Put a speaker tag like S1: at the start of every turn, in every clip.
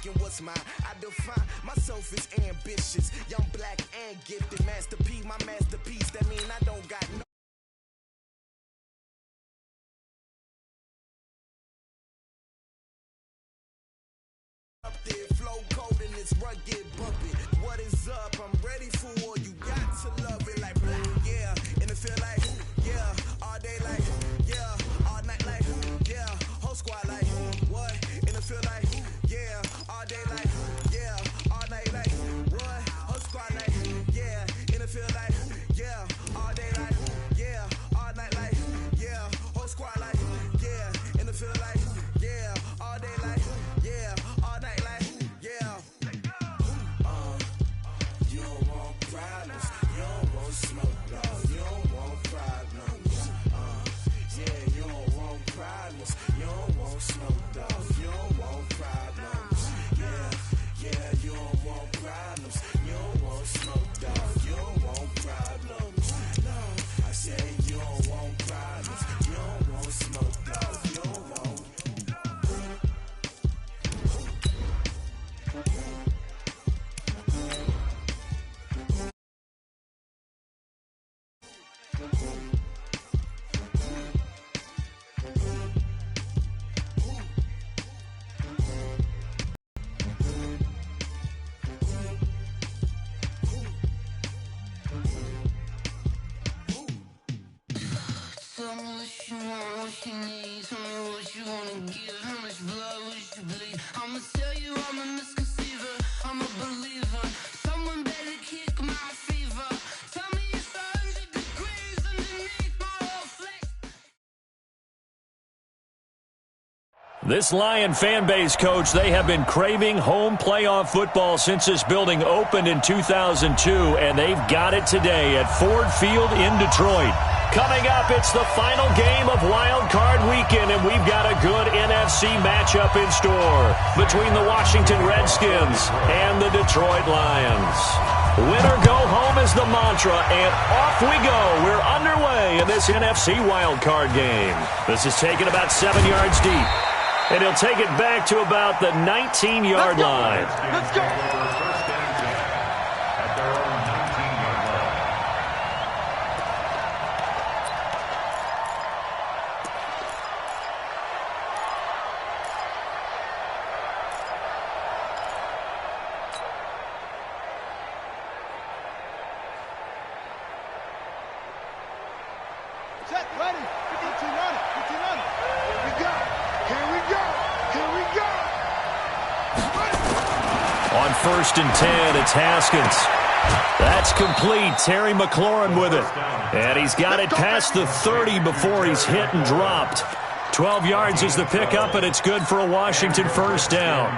S1: taking what's mine. I define myself as ambitious, young, black, and gifted. Master P, my masterpiece. That mean I don't got no. Up there, flow cold and it's rugged, bumpy. What is up? I'm ready for war. You got to love it like yeah, and it feel like yeah, all day like yeah, all night like yeah, whole squad like what? And it feel like yeah, all day like yeah, all night like what? Whole squad like yeah, and it feel like yeah, all day like yeah, all night like yeah, whole squad like yeah, and it feel like yeah, all day like yeah, all night like yeah. You don't want problems, you don't want smoke, no, you don't want problems. Yeah, you don't want problems, you don't want smoke, dog, you don't want problems. Yeah, you don't want problems, you don't want smoke, dog, you don't want problems. No, I said you don't want problems, you don't want smoke, dog, you don't want.
S2: Tell me what you want, what you need. Tell me what you wanna give. How much blood would you bleed? I'ma tell you I'm a misconceiver. I'm a believer. Someone better kick my fever. Tell me it's 100 degrees underneath my whole flesh.
S3: This Lion fan base, Coach, they have been craving home playoff football since this building opened in 2002, and they've got it today at Ford Field in Detroit. Coming up, it's the final game of Wild Card Weekend, and we've got a good NFC matchup in store between the Washington Redskins and the Detroit Lions. Win or go home is the mantra, and off we go. We're underway in this NFC Wild Card game. This is taken about 7 yards deep, and he'll take it back to about the 19-yard line.
S4: Let's go.
S5: Set, ready. 15 on it. 15 on it. Here we go. Here we go. Here we go.
S3: On 1st and 10, it's Haskins. That's complete. Terry McLaurin with it. And he's got it past the 30 before he's hit and dropped. 12 yards is the pickup, and it's good for a Washington first down.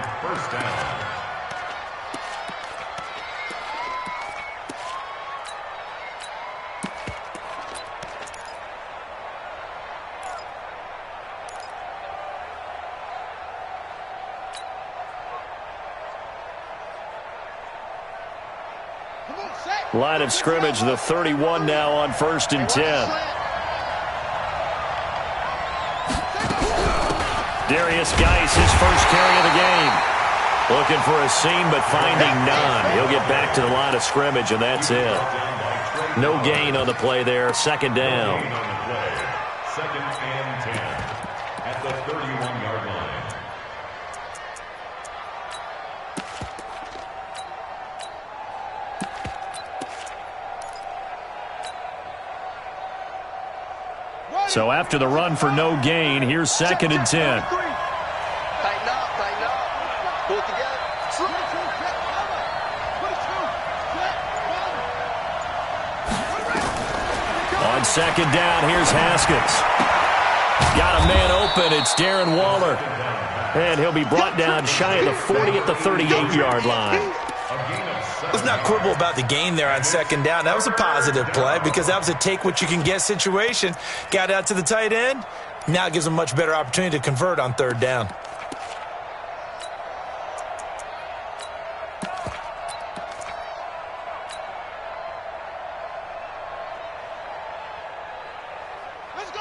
S3: Line of scrimmage, the 31 now on 1st and 10. Darius Geis, his first carry of the game. Looking for a seam, but finding none. He'll get back to the line of scrimmage, and that's it. No gain on the play there. 2nd down.
S4: 2nd and 10 at the 31-yard line.
S3: So after the run for no gain, here's 2nd and 10.
S6: Tighten up, tighten up. Pull it together.
S3: On 2nd down, here's Haskins. Got a man open. It's Darren Waller. And he'll be brought down shy of the 40 at the 38-yard line.
S7: Let's not quibble about the gain there on 2nd down. That was a positive play because that was a take-what-you-can-get situation. Got out to the tight end. Now it gives them a much better opportunity to convert on 3rd down.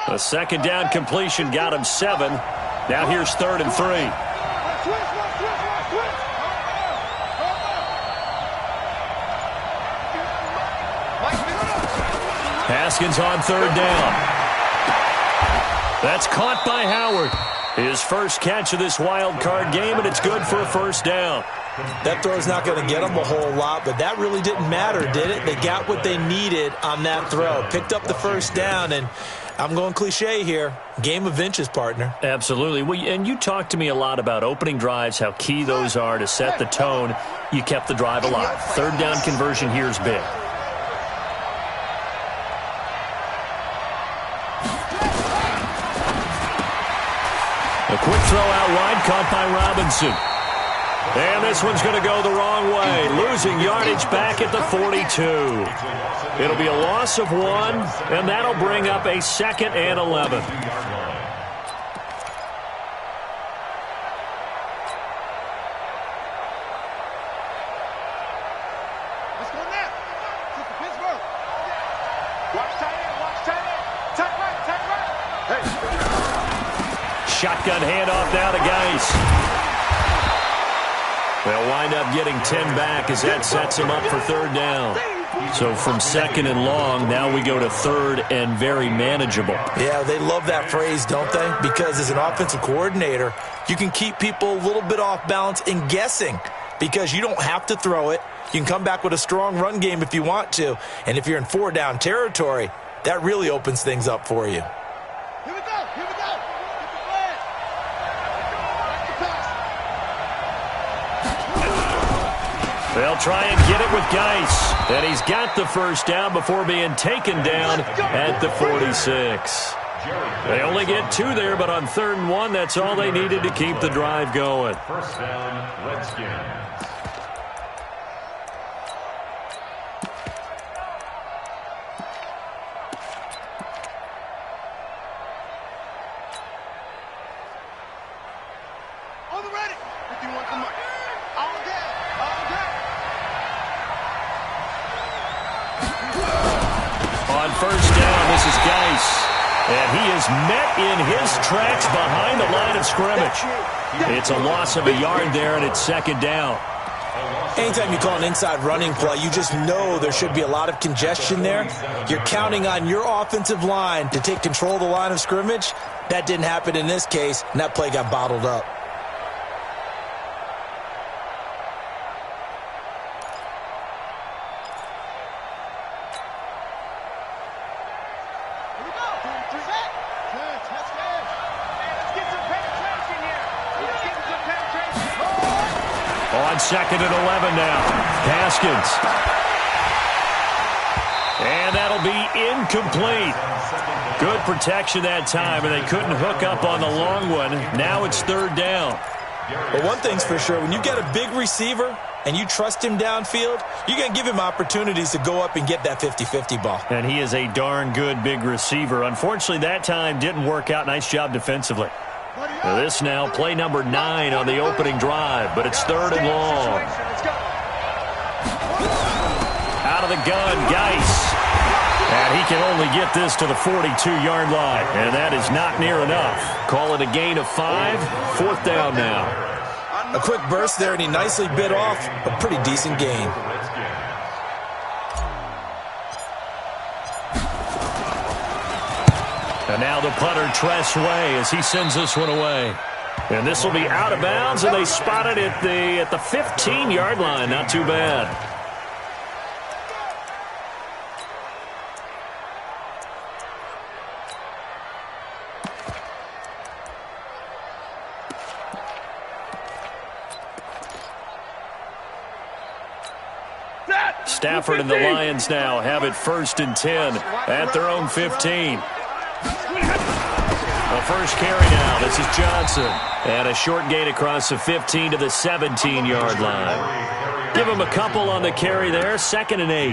S3: A 2nd down completion got him 7. Now here's 3rd and 3. Haskins on third down. That's caught by Howard. His first catch of this wild card game, and it's good for a first down.
S7: That throw's not going to get them a whole lot, but that really didn't matter, did it? They got what they needed on that throw. Picked up the first down, and I'm going cliche here. Game of inches, partner.
S3: Absolutely. Well, and you talked to me a lot about opening drives, how key those are to set the tone. You kept the drive alive. Third down conversion here is big. A quick throw out wide, caught by Robinson. And this one's going to go the wrong way, losing yardage back at the 42. It'll be a loss of 1, and that'll bring up a 2nd and 11.
S5: Let's go now. This is Pittsburgh. Watch tight end. Watch tight end. Tight right. Tight right. Hey.
S3: Shotgun handoff now to Geis. They'll wind up getting 10 back as that sets him up for third down. So from 2nd and long, now we go to 3rd and very manageable.
S7: Yeah, they love that phrase, don't they? Because as an offensive coordinator, you can keep people a little bit off balance and guessing because you don't have to throw it. You can come back with a strong run game if you want to. And if you're in 4-down territory, that really opens things up for you.
S5: Here we go. Here we go. Get the flag. Back to pass.
S3: They'll try and get it with Geis. And he's got the first down before being taken down at the 46. They only get 2 there, but on 3rd and 1, that's all they needed to keep the drive going.
S4: First down, Redskins.
S5: On the ready. 51 to Mike. All down. All down.
S3: On first down, this is Geis. And he is met in his tracks behind the line of scrimmage. It's a loss of a yard there, and it's 2nd down.
S7: Anytime you call an inside running play, you just know there should be a lot of congestion there. You're counting on your offensive line to take control of the line of scrimmage. That didn't happen in this case, and that play got bottled up.
S5: Here we go. 3 set. Good. Let's go. Hey, let's get some penetration here. Let's get some penetration.
S3: On 2nd and 11 now. Haskins. And that'll be incomplete. Good protection that time, and they couldn't hook up on the long one. Now it's 3rd down.
S7: But one thing's for sure, when you get a big receiver and you trust him downfield, you're going to give him opportunities to go up and get that 50-50 ball.
S3: And he is a darn good big receiver. Unfortunately, that time didn't work out. Nice job defensively. This now, play number 9 on the opening drive, but it's 3rd and long. Out of the gun, Geis. And he can only get this to the 42-yard line, and that is not near enough. Call it a gain of 5, 4th down now.
S7: A quick burst there, and he nicely bit off a pretty decent gain.
S3: And now the punter, Tress Way, as he sends this one away. And this will be out of bounds, and they spot it at the 15-yard line. Not too bad. Stafford and the Lions now have it 1st and 10 at their own 15. The first carry now. This is Johnson. And a short gain across the 15 to the 17-yard line. Give him a couple on the carry there. 2nd and 8.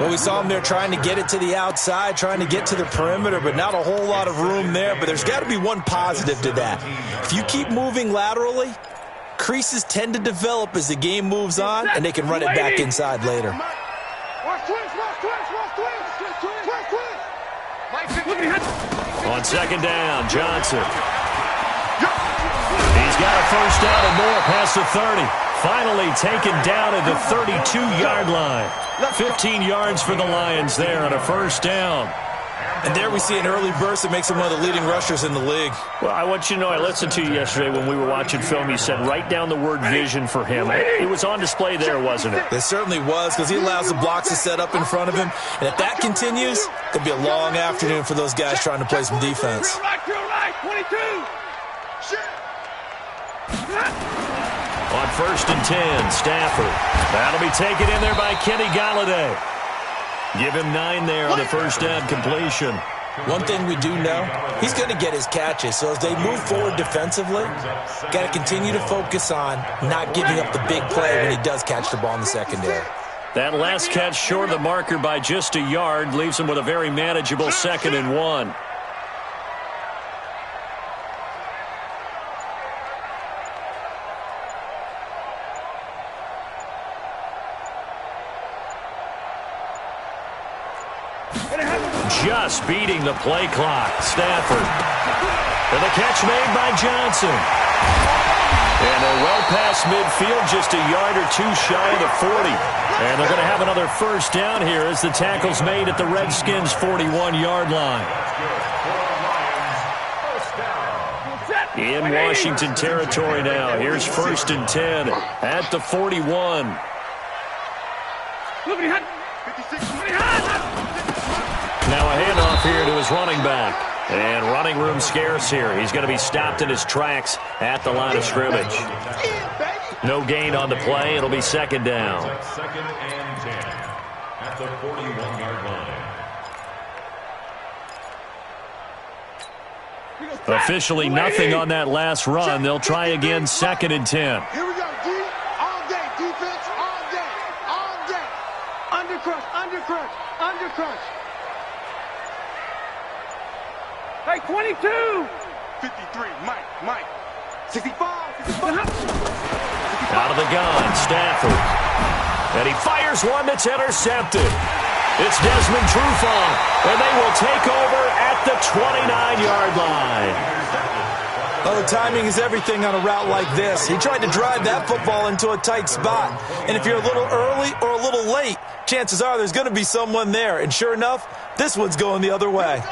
S7: Well, we saw him there trying to get it to the outside, trying to get to the perimeter, but not a whole lot of room there. But there's got to be one positive to that. If you keep moving laterally, creases tend to develop as the game moves on, and they can run it back inside later.
S3: On 2nd down, Johnson. He's got a first down and more past the 30. Finally taken down at the 32-yard line. 15 yards for the Lions there on a first down.
S7: And there we see an early burst that makes him one of the leading rushers in the league.
S3: Well, I want you to know, I listened to you yesterday when we were watching film. You said write down the word vision for him. It was on display there, wasn't it?
S7: It certainly was, because he allows the blocks to set up in front of him. And if that continues, it'll be a long afternoon for those guys trying to play some defense.
S5: 22.
S3: On first and 10, Stafford. That'll be taken in there by Kenny Golladay. Give him 9 there on the first down completion.
S7: One thing we do know, he's going to get his catches. So as they move forward defensively, got to continue to focus on not giving up the big play when he does catch the ball in the secondary.
S3: That last catch short of the marker by just a yard leaves him with a very manageable 2nd and 1. Just beating the play clock. Stafford. And the catch made by Johnson. And they're well past midfield, just a yard or two shy of the 40. And they're going to have another first down here as the tackle's made at the Redskins' 41-yard line. In Washington territory now. Here's first and 10 at the 41. Now a handoff here to his running back. And running room scarce here. He's going to be stopped in his tracks at the line of scrimmage. No gain on the play. It'll be 2nd down.
S4: 2nd and 10 at the 41-yard line.
S3: Officially nothing on that last run. They'll try again 2nd and 10.
S5: Here we go, D. All day. Defense, all day. All day. Undercrush, undercrush, undercrush. Hey, 22. 53, Mike. 65.
S3: Out of the gun, Stafford. And he fires one that's intercepted. It's Desmond Trufant, and they will take over at the 29-yard line.
S7: Well, the timing is everything on a route like this. He tried to drive that football into a tight spot. And if you're a little early or a little late, chances are there's going to be someone there. And sure enough, this one's going the other way.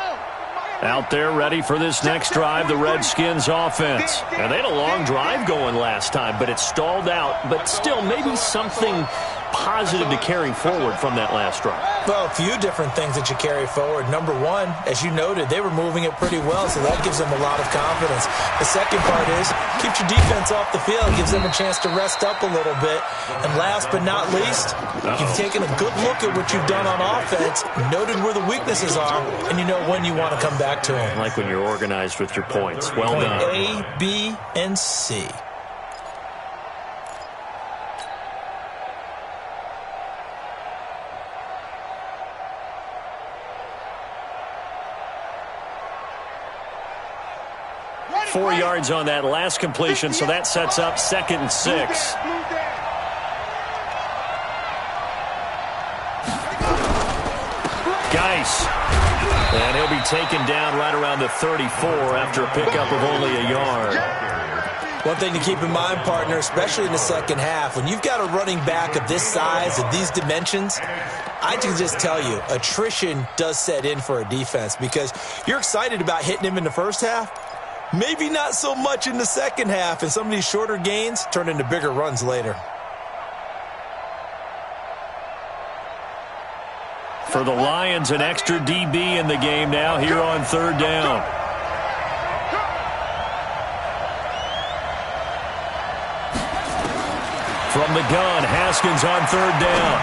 S3: Out there ready for this next drive, the Redskins offense. And they had a long drive going last time, but it stalled out. But still, maybe something positive to carry forward from that last drive.
S7: Well, a few different things that you carry forward. Number one, as you noted, they were moving it pretty well, so that gives them a lot of confidence. The second part is, keeps your defense off the field, gives them a chance to rest up a little bit. And last but not least, you've taken a good look at what you've done on offense, noted where the weaknesses are, and you know when you want to come back to them.
S3: I like when you're organized with your points. Well done.
S7: Point A, B, and C.
S3: Four yards on that last completion, so that sets up 2nd and 6. Geis. And he'll be taken down right around the 34 after a pickup of only a yard.
S7: One thing to keep in mind, partner, especially in the second half, when you've got a running back of this size, of these dimensions, I can just tell you, attrition does set in for a defense because you're excited about hitting him in the first half. Maybe not so much in the second half, and some of these shorter gains turn into bigger runs later.
S3: For the Lions, an extra DB in the game now here on 3rd down. From the gun, Haskins on 3rd down.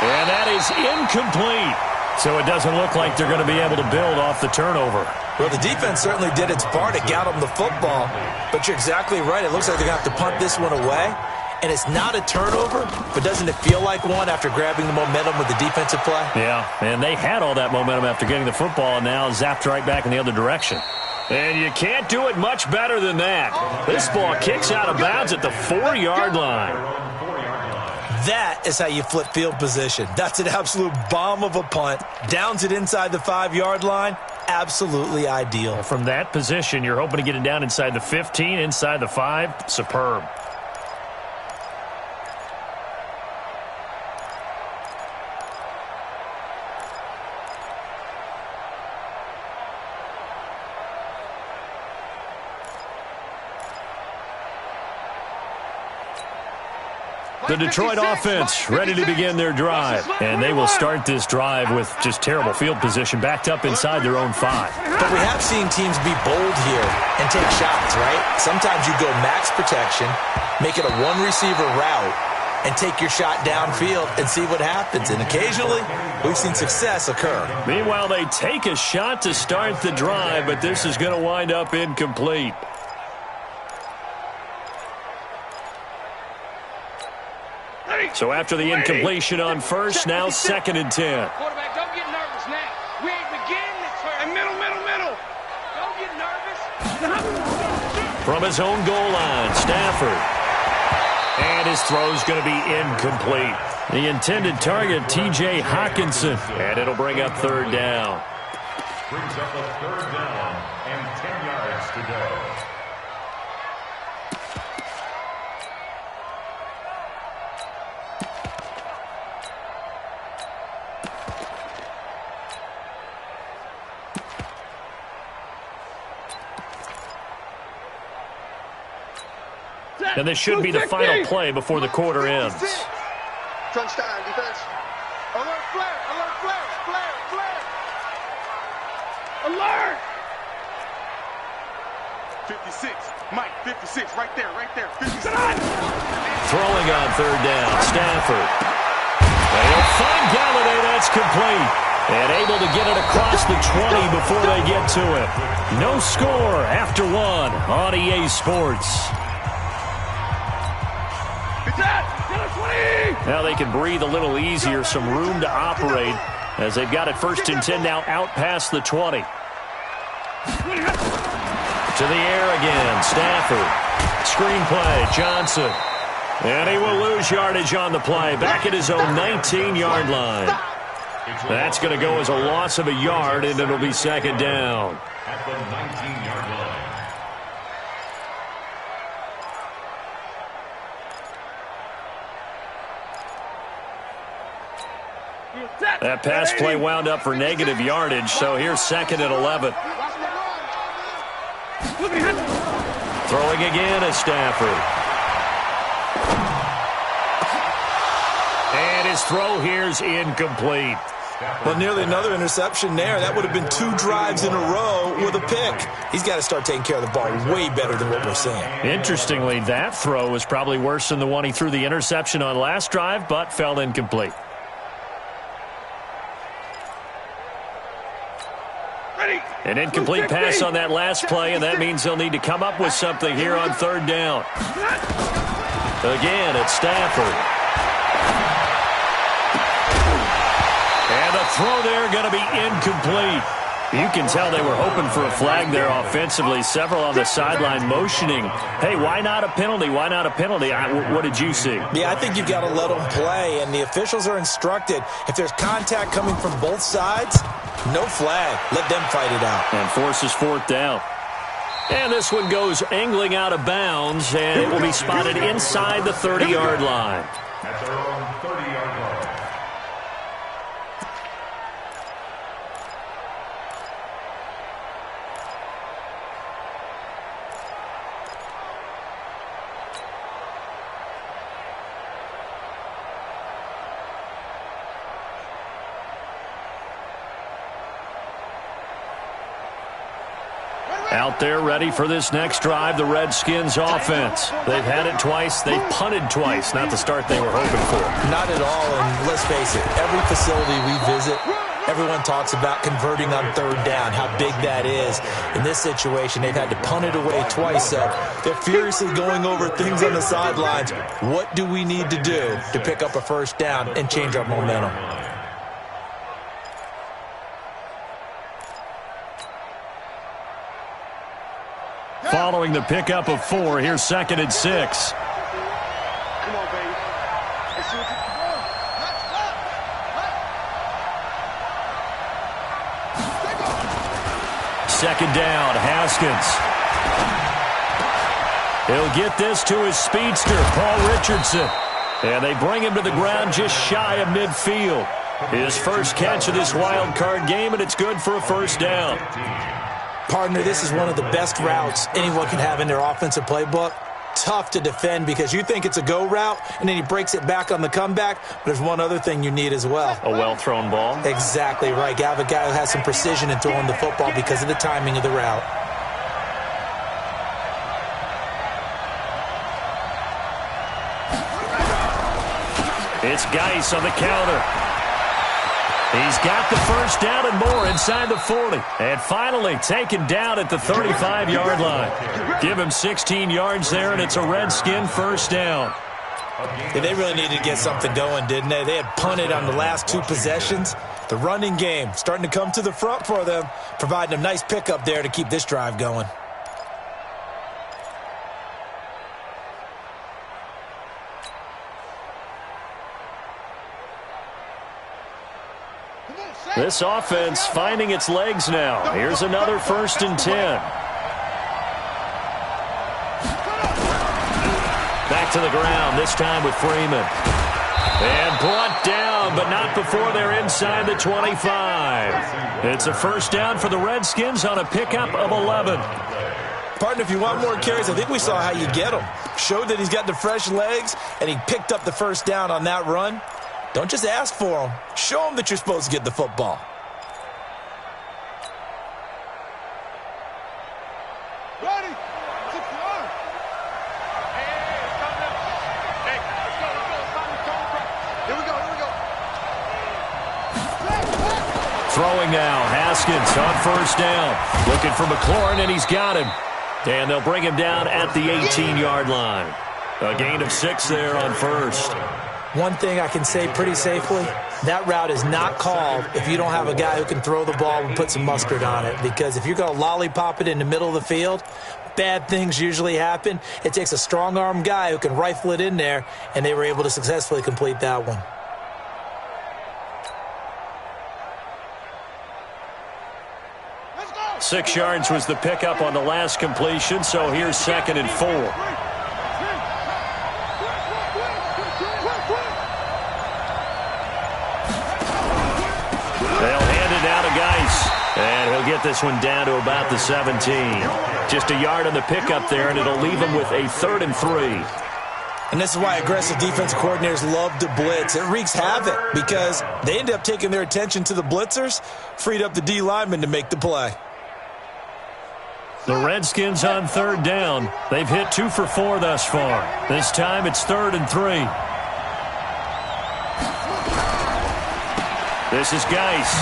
S3: And that is incomplete. So it doesn't look like they're going to be able to build off the turnover.
S7: Well, the defense certainly did its part to get them the football. But you're exactly right. It looks like they're going to have to punt this one away. And it's not a turnover, but doesn't it feel like one after grabbing the momentum with the defensive play?
S3: Yeah, and they had all that momentum after getting the football and now zapped right back in the other direction. And you can't do it much better than that. This ball kicks out of bounds at the 4-yard line.
S7: That is how you flip field position. That's an absolute bomb of a punt. Downs it inside the 5-yard line. absolutely ideal.
S3: From that position, you're hoping to get it down inside the 15, inside the 5. Superb. The Detroit offense ready to begin their drive, and they will start this drive with just terrible field position, backed up inside their own 5.
S7: But we have seen teams be bold here and take shots, right? Sometimes you go max protection, make it a one-receiver route, and take your shot downfield and see what happens. And occasionally, we've seen success occur.
S3: Meanwhile, they take a shot to start the drive, but this is going to wind up incomplete. So after the incompletion on first, now 2nd and 10.
S5: Quarterback, don't get nervous now. We ain't beginning to turn. Middle. Don't get nervous.
S3: From his own goal line, Stafford. And his throw's going to be incomplete. The intended target, T.J. Hawkinson. And it'll bring up 3rd down.
S4: Brings up a 3rd down and 10 yards to go.
S3: And this should be the final play before the quarter ends.
S6: Crunch time, defense.
S5: Alert, flare. Alert! 56. Mike, 56. Right there. 56.
S3: Throwing on 3rd down, Stafford. They'll find Galladay. That's complete. And able to get it across the 20 before they get to it. No score after 1 on EA Sports. Now they can breathe a little easier, some room to operate as they've got it 1st and 10 now out past the 20. To the air again, Stafford. Screen play, Johnson. And he will lose yardage on the play, back at his own 19-yard line. That's going to go as a loss of a yard, and it'll be 2nd down.
S4: At the 19-yard line.
S3: That pass play wound up for negative yardage, so here's 2nd and 11. Throwing again is Stafford. And his throw here's incomplete.
S7: Well, nearly another interception there. That would have been 2 drives in a row with a pick. He's got to start taking care of the ball way better than what we're seeing.
S3: Interestingly, that throw was probably worse than the one he threw the interception on last drive, but fell incomplete. An incomplete pass on that last play, and that means they'll need to come up with something here on 3rd down. Again, it's Stafford. And the throw there going to be incomplete. You can tell they were hoping for a flag there offensively. Several on the sideline motioning, hey, why not a penalty? Why not a penalty? What did you see?
S7: Yeah, I think you've got to let them play, and the officials are instructed. If there's contact coming from both sides, no flag. Let them fight it out.
S3: And forces 4th down. And this one goes angling out of bounds, and it will be spotted inside the 30-yard line.
S4: At their own 30-yard line.
S3: Out there ready for this next drive, the Redskins offense. They've had it twice. They've punted twice. Not the start they were hoping for.
S7: Not at all, and let's face it, every facility we visit, everyone talks about converting on 3rd down, how big that is. In this situation, they've had to punt it away twice, so they're furiously going over things on the sidelines. What do we need to do to pick up a 1st down and change our momentum?
S3: Following the pickup of 4, here's 2nd and 6.
S5: Come on, baby. Let's see what you can do.
S3: second down. Haskins. He'll get this to his speedster, Paul Richardson. And they bring him to the ground just shy of midfield. His first catch of this wild card game, and it's good for a first down.
S7: Partner, this is one of the best routes anyone can have in their offensive playbook. Tough to defend because you think it's a go route, and then he breaks it back on the comeback. But there's one other thing you need as well.
S3: A well-thrown ball?
S7: Exactly right. You have a guy who has some precision in throwing the football because of the timing of the route.
S3: It's Geis on the counter. He's got the first down and more inside the 40. And finally taken down at the 35-yard line. Give him 16 yards there, and it's a Redskin first down.
S7: Yeah, they really needed to get something going, didn't they? They had punted on the last two possessions. The running game starting to come to the front for them, providing a nice pickup there to keep this drive going.
S3: This offense finding its legs now. Here's another 1st and 10. Back to the ground, this time with Freeman. And brought down, but not before they're inside the 25. It's a first down for the Redskins on a pickup of 11.
S7: Partner, if you want more carries, I think we saw how you get them. Showed that he's got the fresh legs, and he picked up the first down on that run. Don't just ask for him. Show him that you're supposed to get the football.
S5: Ready? 6 yards. Hey, let's go. Here we go.
S3: Throwing now, Haskins on first down. Looking for McLaurin, and he's got him. And they'll bring him down at the 18-yard line. A gain of 6 there on first.
S7: One thing I can say pretty safely, that route is not called if you don't have a guy who can throw the ball and put some mustard on it. Because if you're going to lollipop it in the middle of the field, bad things usually happen. It takes a strong-arm guy who can rifle it in there, and they were able to successfully complete that one.
S5: Let's go.
S3: 6 yards was the pickup on the last completion, so here's 2nd and 4. And he'll get this one down to about the 17. Just a yard on the pickup there, and it'll leave him with a 3rd and 3.
S7: And this is why aggressive defensive coordinators love to blitz. It wreaks havoc because they end up taking their attention to the blitzers, freed up the D lineman to make the play.
S3: The Redskins on 3rd down. They've hit 2 for 4 thus far. This time it's 3rd and 3. This is Geis.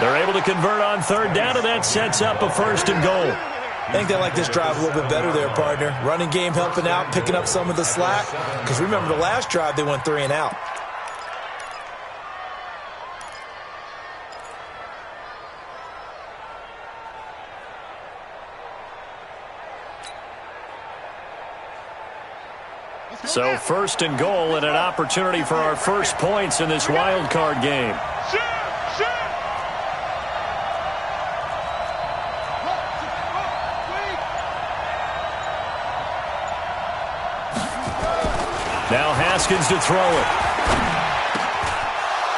S3: They're able to convert on 3rd down, and that sets up a 1st and goal.
S7: I think they like this drive a little bit better there, partner. Running game helping out, picking up some of the slack. Because remember, the last drive, they went 3 and out.
S3: So 1st and goal, and an opportunity for our first points in this wild card game. Now Haskins to throw it.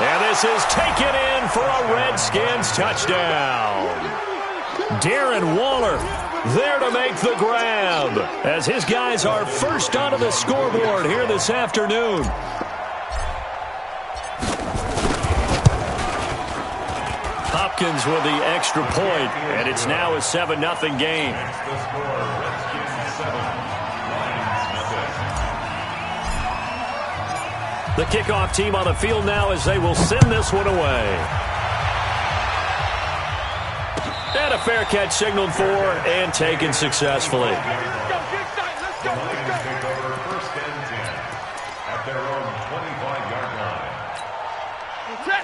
S3: And this is taken in for a Redskins touchdown. Darren Waller there to make the grab as his guys are first onto the scoreboard here this afternoon. Hopkins with the extra point, and it's now a 7-0 game. The kickoff team on the field now as they will send this one away. And a fair catch signaled for and taken successfully.
S5: Let's go. Take over 1st and 10 at their own 25-yard line.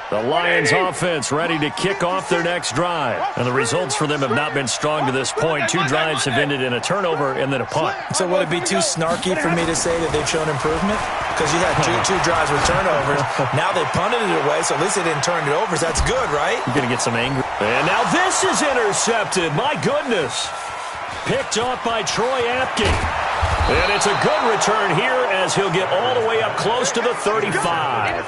S3: The Lions offense ready to kick off their next drive. And the results for them have not been strong to this point. 2 drives have ended in a turnover and then a punt.
S7: So would it be too snarky for me to say that they've shown improvement? Because you had two drives with turnovers. Now they punted it away, so at least they didn't turn it over. That's good, right?
S3: You're going to get some anger. And now this is intercepted. My goodness. Picked off by Troy Apke. And it's a good return here as he'll get all the way up close to the 35.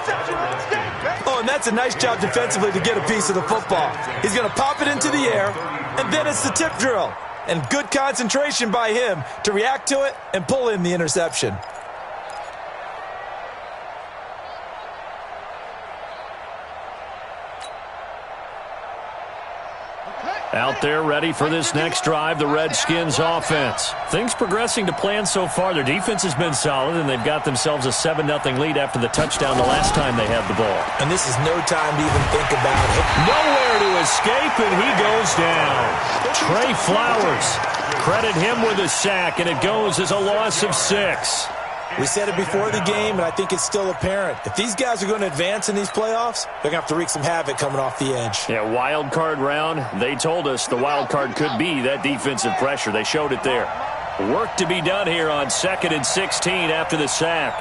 S7: Oh, and that's a nice job defensively to get a piece of the football. He's going to pop it into the air, and then it's the tip drill. And good concentration by him to react to it and pull in the interception.
S3: Out there ready for this next drive, the Redskins offense. Things progressing to plan so far. Their defense has been solid, and they've got themselves a 7-0 lead after the touchdown the last time they had the ball.
S7: And this is no time to even think about it.
S3: Nowhere to escape, and he goes down. Trey Flowers, credit him with a sack, and it goes as a loss of 6.
S7: We said it before the game, and I think it's still apparent. If these guys are going to advance in these playoffs, they're going to have to wreak some havoc coming off the edge.
S3: Yeah, wild card round. They told us the wild card could be that defensive pressure. They showed it there. Work to be done here on 2nd and 16 after the sack.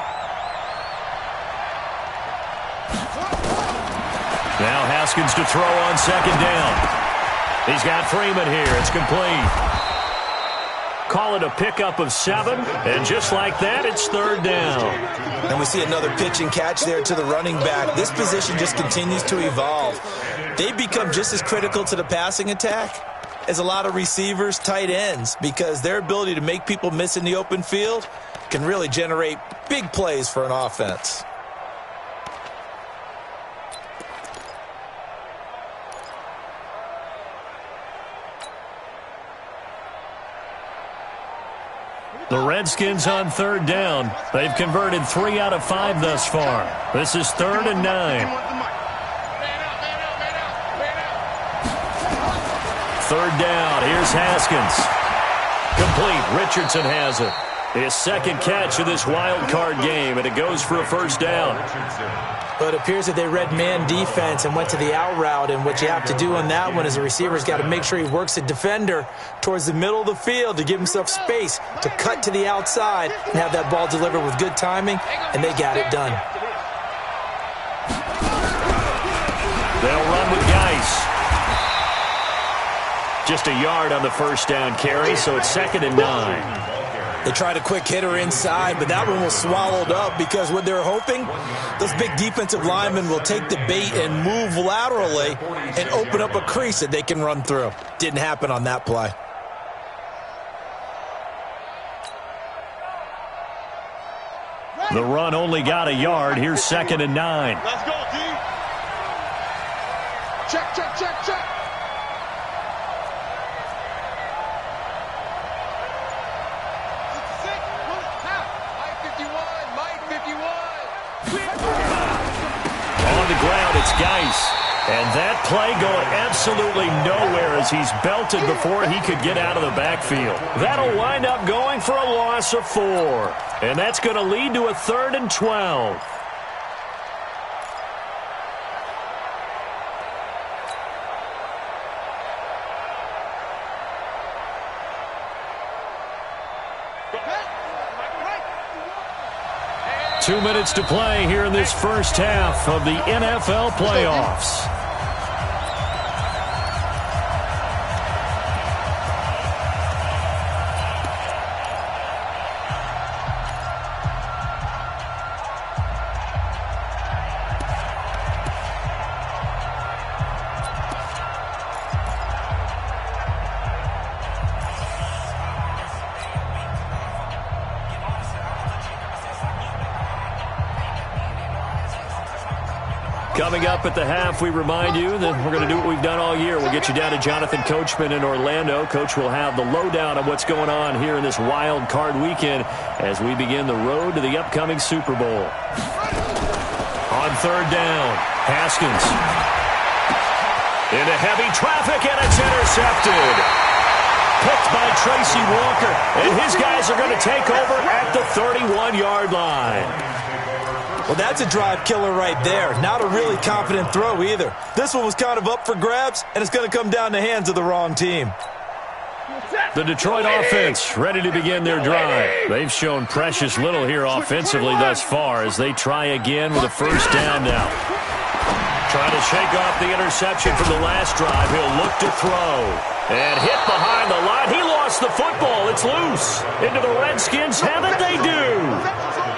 S3: Now Haskins to throw on 2nd down. He's got Freeman here. It's complete. Call it a pickup of 7, and just like that, it's 3rd down.
S7: And we see another pitch and catch there to the running back. This position just continues to evolve. They become just as critical to the passing attack as a lot of receivers, tight ends, because their ability to make people miss in the open field can really generate big plays for an offense.
S3: The Redskins on 3rd down. They've converted 3 out of 5 thus far. This is 3rd and 9. 3rd down. Here's Haskins. Complete. Richardson has it. His 2nd catch of this wild card game, and it goes for a 1st down.
S7: But it appears that they read man defense and went to the out route, and what you have to do on that one is the receiver's got to make sure he works the defender towards the middle of the field to give himself space to cut to the outside and have that ball delivered with good timing, and they got it done.
S3: They'll run with Geis. Just a yard on the 1st down carry, so it's 2nd and 9.
S7: They tried a quick hitter inside, but that one was swallowed up because what they're hoping, those big defensive linemen will take the bait and move laterally and open up a crease that they can run through. Didn't happen on that play.
S3: The run only got a yard. Here's 2nd and 9.
S5: Let's go, D. Check, check, check, check.
S3: It's Geis. And that play going absolutely nowhere as he's belted before he could get out of the backfield. That'll wind up going for a loss of 4. And that's going to lead to a 3rd and 12. Two minutes to play here in this first half of the NFL playoffs. Coming up at the half, we remind you that we're going to do what we've done all year. We'll get you down to Jonathan Coachman in Orlando. Coach will have the lowdown of what's going on here in this wild card weekend as we begin the road to the upcoming Super Bowl. On 3rd down, Haskins. Into heavy traffic, and it's intercepted. Picked by Tracy Walker, and his guys are going to take over at the 31-yard line.
S7: Well, that's a drive killer right there. Not a really confident throw either. This one was kind of up for grabs, and it's going to come down the hands of the wrong team.
S3: The Detroit offense ready to begin their drive. They've shown precious little here offensively thus far as they try again with a first down now. Trying to shake off the interception from the last drive. He'll look to throw. And hit behind the line. He lost the football. It's loose. Into the Redskins have it. They do.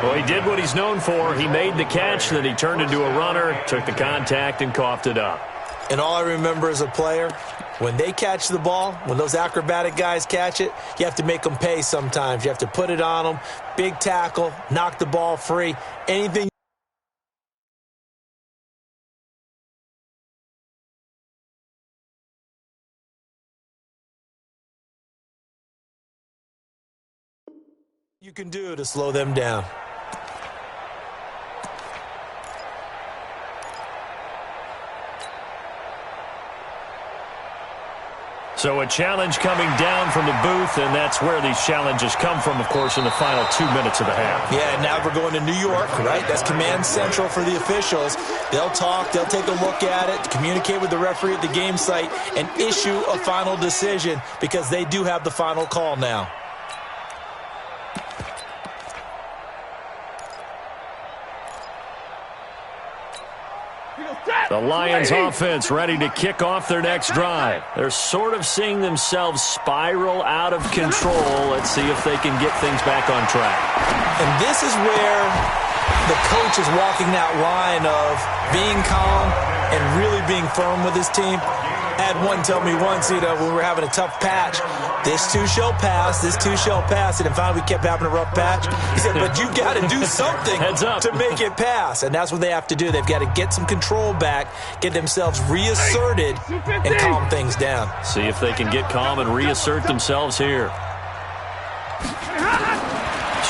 S3: Well, he did what he's known for. He made the catch, then he turned into a runner, took the contact, and coughed it up.
S7: And all I remember as a player, when they catch the ball, when those acrobatic guys catch it, you have to make them pay sometimes. You have to put it on them. Big tackle, knock the ball free. Anything. You can do to slow them down.
S3: So a challenge coming down from the booth, and that's where these challenges come from, of course, in the final 2 minutes of the half.
S7: Yeah, now we're going to New York, right? That's command central for the officials. They'll talk, they'll take a look at it, communicate with the referee at the game site, and issue a final decision because they do have the final call now.
S3: The Lions offense ready to kick off their next drive. They're sort of seeing themselves spiral out of control. Let's see if they can get things back on track.
S7: And this is where the coach is walking that line of being calm and really being firm with his team. I had one tell me once, when we were having a tough patch, this too shall pass, this too shall pass. And then finally we kept having a rough patch. He said, but you got to do something to make it pass. And that's what they have to do. They've got to get some control back, get themselves reasserted, and calm things down.
S3: See if they can get calm and reassert themselves here.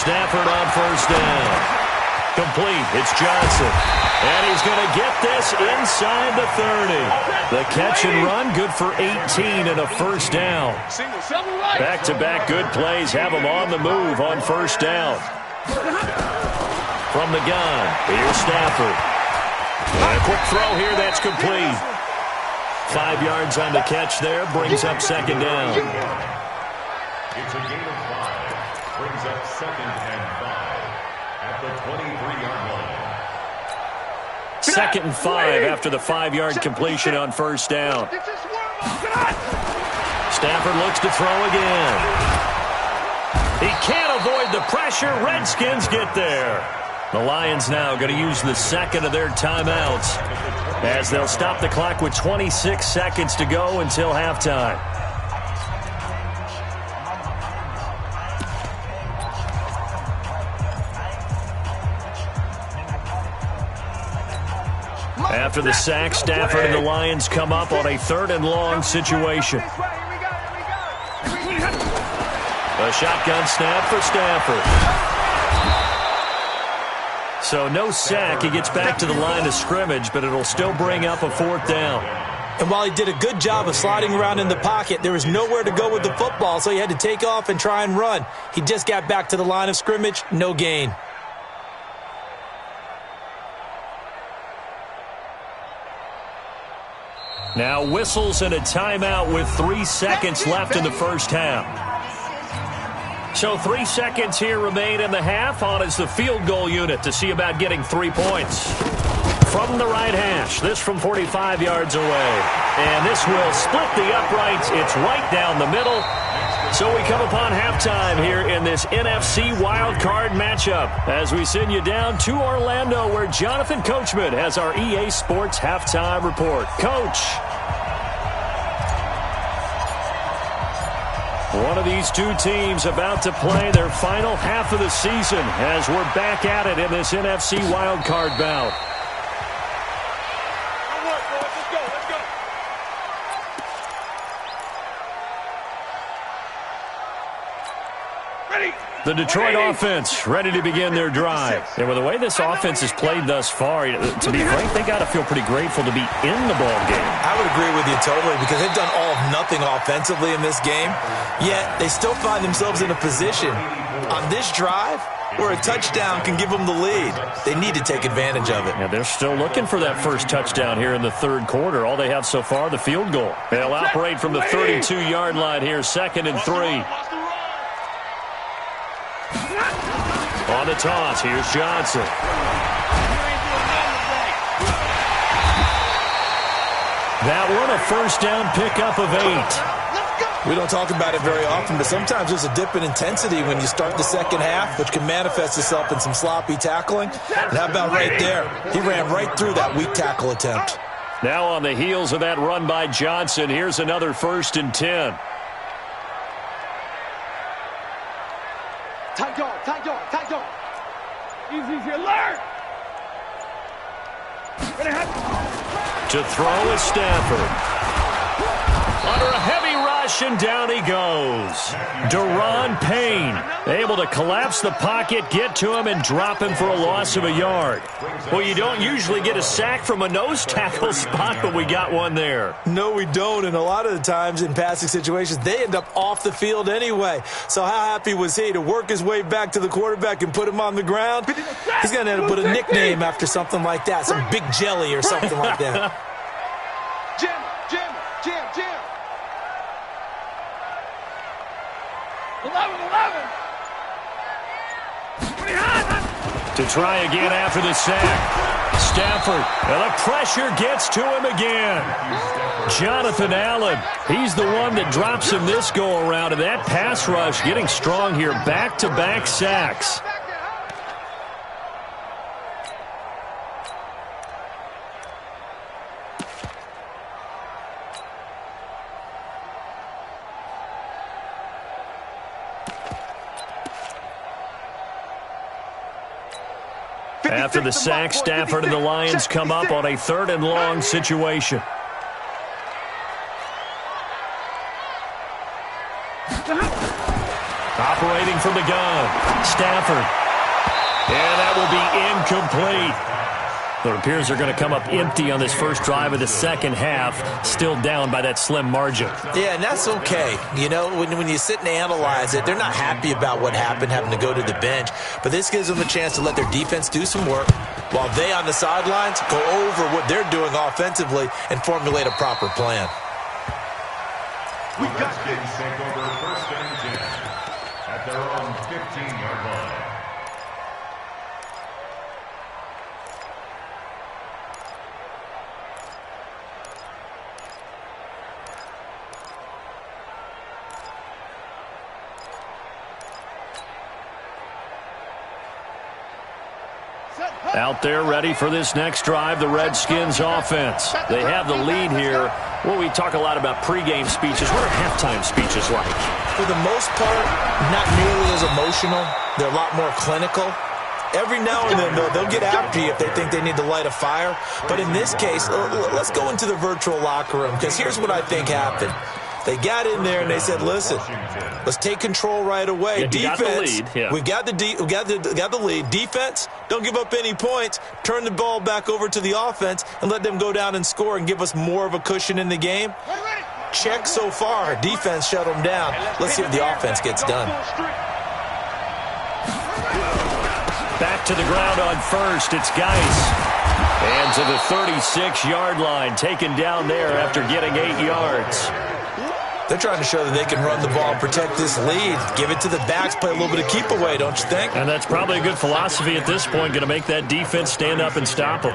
S3: Stafford on first down. Complete. It's Johnson. And he's going to get this inside the 30. The catch and run, good for 18 and a first down. Back-to-back good plays have him on the move on first down. From the gun, here's Stafford. And a quick throw here, that's complete. 5 yards on the catch there, brings up second down.
S4: It's a gain of 5. Brings up second and 5 at the 23-yard line.
S3: Second and 5 after the 5-yard completion on first down. Stafford looks to throw again. He can't avoid the pressure. Redskins get there. The Lions now going to use the second of their timeouts as they'll stop the clock with 26 seconds to go until halftime. After the sack, Stafford and the Lions come up on a 3rd and long situation. A shotgun snap for Stafford. So no sack. He gets back to the line of scrimmage, but it'll still bring up a 4th down.
S7: And while he did a good job of sliding around in the pocket, there was nowhere to go with the football, so he had to take off and try and run. He just got back to the line of scrimmage, no gain.
S3: Now whistles and a timeout with 3 seconds left in the first half. So 3 seconds here remain in the half. On is the field goal unit to see about getting 3 points. From the right hash, this from 45 yards away. And this will split the uprights. It's right down the middle. So we come upon halftime here in this NFC wildcard matchup as we send you down to Orlando where Jonathan Coachman has our EA Sports halftime report. Coach. One of these two teams about to play their final half of the season as we're back at it in this NFC wildcard bout. The Detroit offense ready to begin their drive. And with the way this offense has played thus far, to be frank, they got to feel pretty grateful to be in the ball game.
S7: I would agree with you totally because they've done all of nothing offensively in this game, yet they still find themselves in a position on this drive where a touchdown can give them the lead. They need to take advantage of it.
S3: Yeah, they're still looking for that first touchdown here in the third quarter. All they have so far, the field goal. They'll operate from the 32-yard line here, 2nd and 3. On the toss, here's Johnson. That one, a first down pickup of 8.
S7: We don't talk about it very often, but sometimes there's a dip in intensity when you start the second half, which can manifest itself in some sloppy tackling. And how about right there? He ran right through that weak tackle attempt.
S3: Now on the heels of that run by Johnson, here's another 1st and 10.
S5: Tight dog, tight dog, tight dog. Easy, alert!
S3: To throw is Stafford. Under a heavy rush, and down he goes. Daron Payne able to collapse the pocket, get to him, and drop him for a loss of a yard. Well, you don't usually get a sack from a nose tackle spot, but we got one there.
S7: No, we don't, and a lot of the times in passing situations, they end up off the field anyway. So how happy was he to work his way back to the quarterback and put him on the ground? He's going to end up with a nickname after something like that, some Big Jelly or something like that.
S5: Jim. 11.
S3: To try again after the sack. Stafford, and the pressure gets to him again. Jonathan Allen, he's the one that drops him this go-around, and that pass rush getting strong here. Back-to-back sacks. After the sack, Stafford and the Lions come up on a 3rd and long situation. Operating from the gun, Stafford. And that will be incomplete. It appears they're going to come up empty on this first drive of the second half, still down by that slim margin.
S7: Yeah, and that's okay. You know, when you sit and analyze it, they're not happy about what happened, having to go to the bench. But this gives them a chance to let their defense do some work while they on the sidelines go over what they're doing offensively and formulate a proper plan.
S4: We got Redskins take over 1st and 10 at their own 15-yard line.
S3: Out there ready for this next drive, the Redskins offense. They have the lead here. Well, we talk a lot about pregame speeches. What are halftime speeches like?
S7: For the most part, not nearly as emotional. They're a lot more clinical. Every now and then, though, they'll get after you if they think they need to light a fire. But in this case, let's go into the virtual locker room, because here's what I think happened. They got in there and they said, listen, let's take control right away.
S3: Yeah,
S7: defense,
S3: we
S7: got the lead. Defense, don't give up any points. Turn the ball back over to the offense and let them go down and score and give us more of a cushion in the game. Check so far. Defense shut them down. Let's see if the offense gets done.
S3: Back to the ground on first. It's Geis. And to the 36-yard line, taken down there after getting 8 yards.
S7: They're trying to show that they can run the ball and protect this lead. Give it to the backs, play a little bit of keep away, don't you think?
S3: And that's probably a good philosophy at this point, going to make that defense stand up and stop them.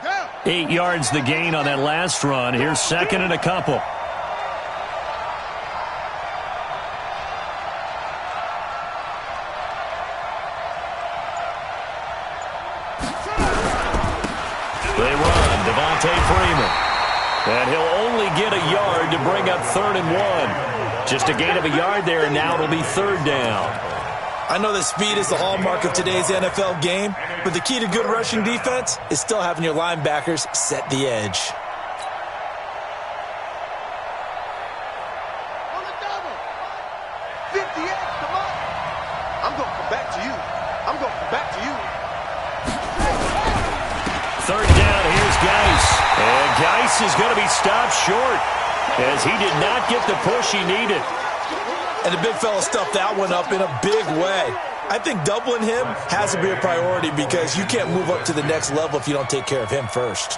S3: Yeah. 8 yards the gain on that last run. Here's 2nd and a couple. And he'll only get a yard to bring up 3rd and 1. Just a gain of a yard there, and now it'll be 3rd down.
S7: I know that speed is the hallmark of today's NFL game, but the key to good rushing defense is still having your linebackers set the edge.
S3: this is going to be stopped short as he did not get the push he needed.
S7: And the big fella stuffed that one up in a big way. I think doubling him has to be a priority because you can't move up to the next level if you don't take care of him first.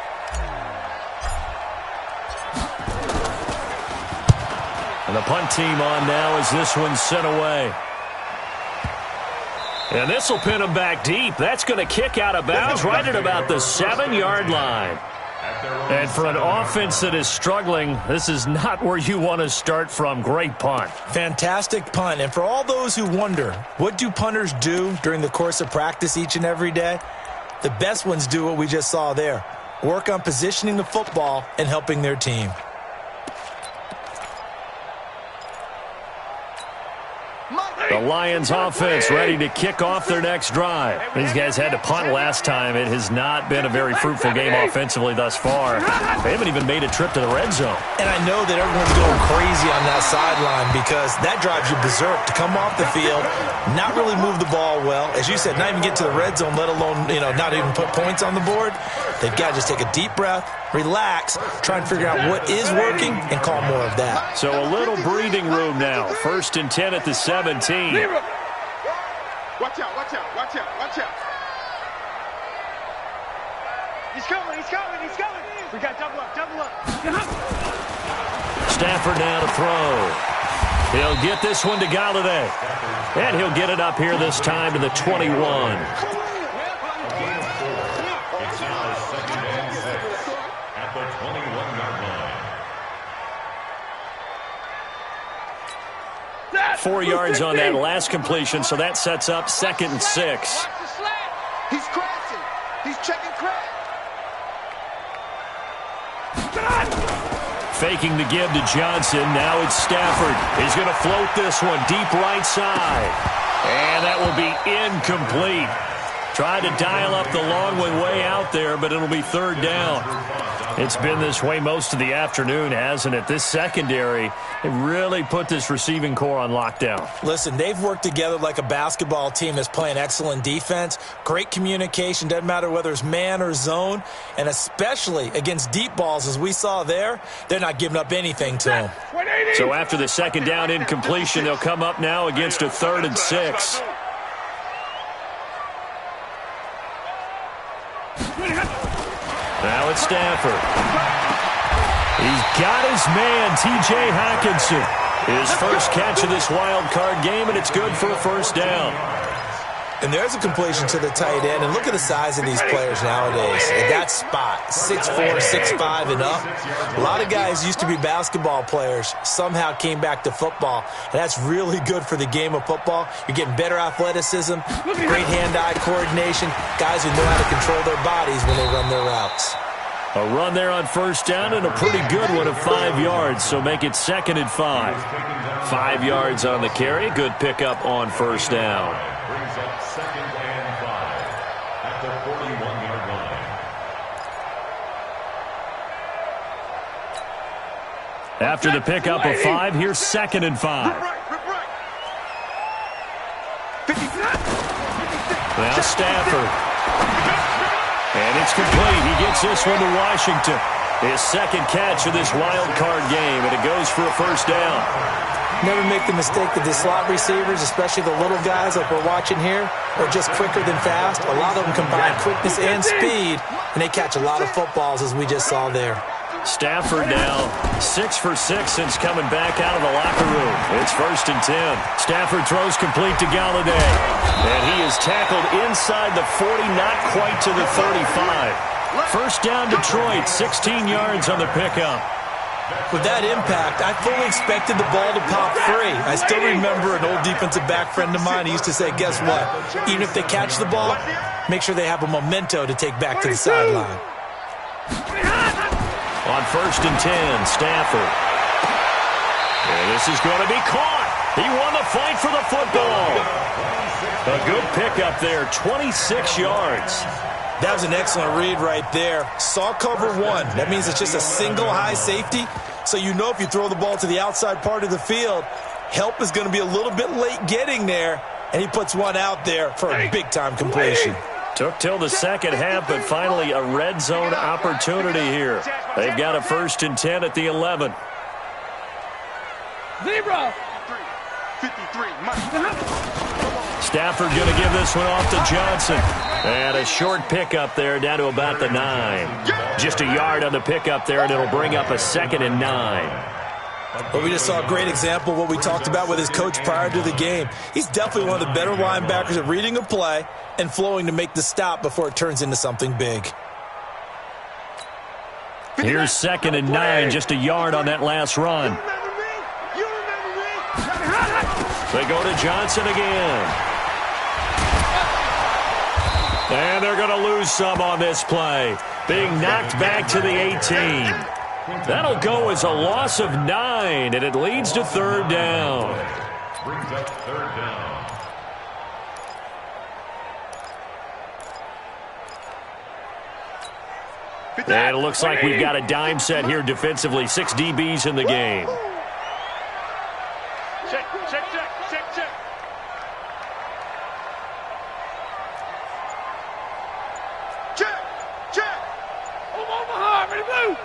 S3: And the punt team on now as this one's sent away. And this will pin him back deep. That's going to kick out of bounds right at about the 7-yard line. And for an offense that is struggling, this is not where you want to start from. Great punt.
S7: Fantastic punt. And for all those who wonder, what do punters do during the course of practice each and every day? The best ones do what we just saw there. Work on positioning the football and helping their team.
S3: The Lions offense ready to kick off their next drive. These guys had to punt last time. It has not been a very fruitful game offensively thus far. They haven't even made a trip to the red zone.
S7: And I know that everyone's going crazy on that sideline because that drives you berserk to come off the field, not really move the ball well. As you said, not even get to the red zone, let alone, not even put points on the board. They've got to just take a deep breath, relax, try and figure out what is working, and call more of that.
S3: So a little breathing room now. 1st and 10 at the 17.
S5: Watch out, watch out, watch out, watch out. He's coming, he's coming, he's coming. We got double up, double up.
S3: Stafford now to throw. He'll get this one to Galladay. And he'll get it up here this time to the 21.
S4: It's now 2nd and 6 at the 21-yard line.
S3: 4 yards on that last completion, so that sets up 2nd and 6.
S5: He's crashing. He's checking crash.
S3: Faking the give to Johnson. Now it's Stafford. He's going to float this one deep right side. And that will be incomplete. Tried to dial up the long one way out there, but it'll be 3rd down. It's been this way most of the afternoon, hasn't it? This secondary, they really put this receiving core on lockdown.
S7: Listen, they've worked together like a basketball team that's playing excellent defense. Great communication, doesn't matter whether it's man or zone. And especially against deep balls, as we saw there, they're not giving up anything to them.
S3: So after the 2nd down incompletion, they'll come up now against a 3rd and 6. Now it's Stafford. He's got his man, T.J. Hockenson. His first catch of this wild card game, and it's good for a 1st down.
S7: And there's a completion to the tight end. And look at the size of these players nowadays. At that spot, 6'4", 6'5", and up. A lot of guys used to be basketball players, somehow came back to football. And that's really good for the game of football. You're getting better athleticism, great hand-eye coordination, guys who know how to control their bodies when they run their routes.
S3: A run there on 1st down and a pretty good one of 5 yards, so make it 2nd and 5. 5 yards on the carry, good pickup on 1st down.
S4: Brings up 2nd and 5 at the 41-yard line.
S3: After the pickup of 5, here's 2nd and 5. Now Stafford. And it's complete. He gets this one to Washington. His 2nd catch of this wild card game, and it goes for a 1st down.
S7: Never make the mistake that the slot receivers, especially the little guys like we're watching here, are just quicker than fast. A lot of them combine quickness and speed, and they catch a lot of footballs, as we just saw there.
S3: Stafford now 6 for 6 since coming back out of the locker room. It's 1st and 10. Stafford throws complete to Galladay. And he is tackled inside the 40, not quite to the 35. 1st down Detroit, 16 yards on the pickup.
S7: With that impact, I fully expected the ball to pop free. I still remember an old defensive back friend of mine. He used to say, guess what? Even if they catch the ball, make sure they have a memento to take back to the sideline.
S3: On 1st and 10, Stafford. And this is going to be caught. He won the fight for the football. A good pickup there, 26 yards.
S7: That was an excellent read right there. Saw cover 1. That means it's just a single high safety. So you know if you throw the ball to the outside part of the field, help is going to be a little bit late getting there. And he puts one out there for a big-time completion.
S3: Took till the second half, but finally a red zone opportunity here. They've got a 1st and 10 at the 11.
S5: Zebra. 53.
S3: Stafford going to give this one off to Johnson. And a short pickup there down to about the 9. Just a yard on the pickup there, and it'll bring up a 2nd and 9.
S7: Well, we just saw a great example of what we talked about with his coach prior to the game. He's definitely one of the better linebackers at reading a play and flowing to make the stop before it turns into something big.
S3: Here's 2nd and 9, just a yard on that last run. They go to Johnson again. And they're going to lose some on this play. Being knocked back to the 18. That'll go as a loss of 9, and it leads to 3rd down.
S4: Brings up 3rd down.
S3: And it looks like we've got a dime set here defensively. 6 DBs in the game.
S5: Check. Omaha, ready to move.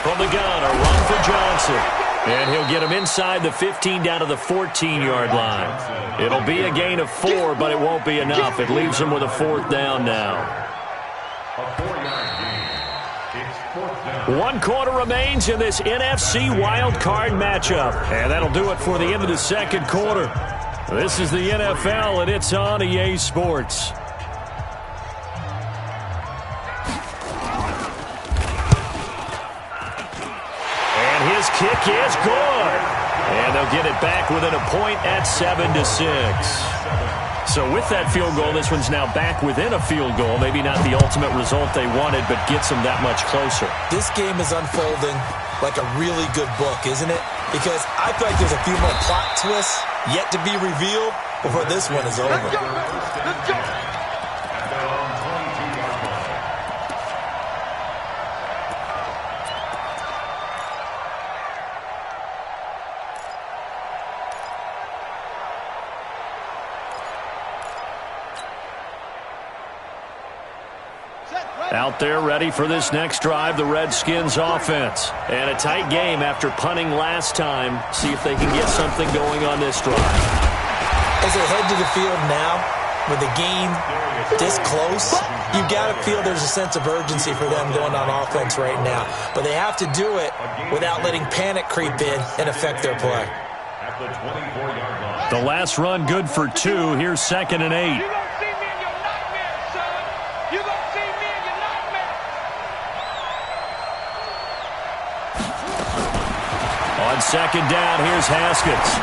S3: From the gun, a run for Johnson. And he'll get him inside the 15 down to the 14-yard line. It'll be a gain of 4, but it won't be enough. It leaves him with a 4th down now.
S4: A 4-yard gain. It's 4th down.
S3: 1 quarter remains in this NFC wild card matchup. And that'll do it for the end of the 2nd quarter. This is the NFL, and it's on EA Sports. His kick is good. And they'll get it back within a point at 7-6. So with that field goal, this one's now back within a field goal. Maybe not the ultimate result they wanted, but gets them that much closer.
S7: This game is unfolding like a really good book, isn't it? Because I feel like there's a few more plot twists yet to be revealed before this one is over.
S5: Let's go.
S3: Out there ready for this next drive, the Redskins offense. And a tight game after punting last time. See if they can get something going on this drive.
S7: As they head to the field now, with the game this close, you've got to feel there's a sense of urgency for them going on offense right now. But they have to do it without letting panic creep in and affect their play.
S4: At the 24-yard line.
S3: The last run good for 2. Here's 2nd and 8. On 2nd down, here's Haskins.